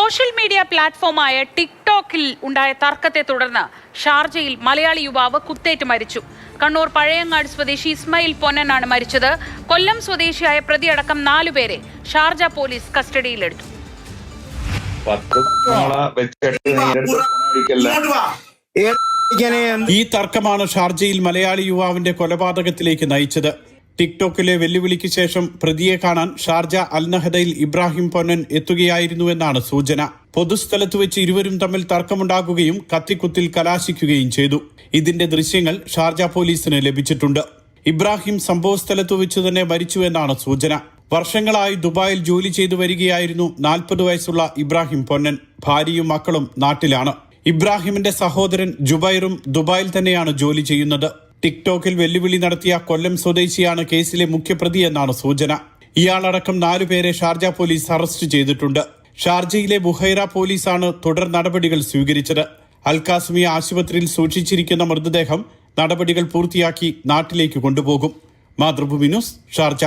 Social media പ്ലാറ്റ്ഫോമായ ടിക്ടോക്കിൽ ഉണ്ടായ തർക്കത്തെ തുടർന്ന് ഷാർജയിൽ മലയാളി യുവാവ് കുത്തേറ്റ് മരിച്ചു. കണ്ണൂർ പഴയങ്ങാട് സ്വദേശി ഇസ്മായിൽ പൊന്നനാണ് മരിച്ചത്. കൊല്ലം സ്വദേശിയായ പ്രതിയടക്കം 4 പേരെ ഷാർജ പോലീസ് കസ്റ്റഡിയിലെടുത്തു. ഈ തർക്കമാണ് ഷാർജയിൽ മലയാളി യുവാവിന്റെ കൊലപാതകത്തിലേക്ക് നയിച്ചത്. ടിക്ടോക്കിലെ വെല്ലുവിളിക്ക് ശേഷം പ്രതിയെ കാണാൻ ഷാർജ അൽനഹദയിൽ ഇബ്രാഹിം പൊന്നൻ എത്തുകയായിരുന്നുവെന്നാണ് സൂചന. പൊതുസ്ഥലത്ത് വെച്ച് ഇരുവരും തമ്മിൽ തർക്കമുണ്ടാകുകയും കത്തിക്കുത്തിൽ കലാശിക്കുകയും ചെയ്തു. ഇതിന്റെ ദൃശ്യങ്ങൾ ഷാർജ പോലീസിന് ലഭിച്ചിട്ടുണ്ട്. ഇബ്രാഹിം സംഭവസ്ഥലത്ത് വെച്ച് തന്നെ മരിച്ചുവെന്നാണ് സൂചന. വർഷങ്ങളായി ദുബായിൽ ജോലി ചെയ്തു വരികയായിരുന്നു 40 വയസ്സുള്ള ഇബ്രാഹിം പൊന്നൻ. ഭാര്യയും മക്കളും നാട്ടിലാണ്. ഇബ്രാഹിമിന്റെ സഹോദരൻ ജുബൈറും ദുബായിൽ തന്നെയാണ് ജോലി ചെയ്യുന്നത്. ടിക്ടോക്കിൽ വെല്ലുവിളി നടത്തിയ കൊല്ലം സ്വദേശിയാണ് കേസിലെ മുഖ്യപ്രതി എന്നാണ് സൂചന. ഇയാളടക്കം 4 പേരെ ഷാർജ പോലീസ് അറസ്റ്റ് ചെയ്തിട്ടുണ്ട്. ഷാർജയിലെ ബുഹൈറ പോലീസാണ് തുടർ നടപടികൾ സ്വീകരിച്ചത്. അൽകാസ്മിയ ആശുപത്രിയിൽ സൂക്ഷിച്ചിരിക്കുന്ന മൃതദേഹം നടപടികൾ പൂർത്തിയാക്കി നാട്ടിലേക്ക് കൊണ്ടുപോകും. Mathrubhumi news, Sharjah.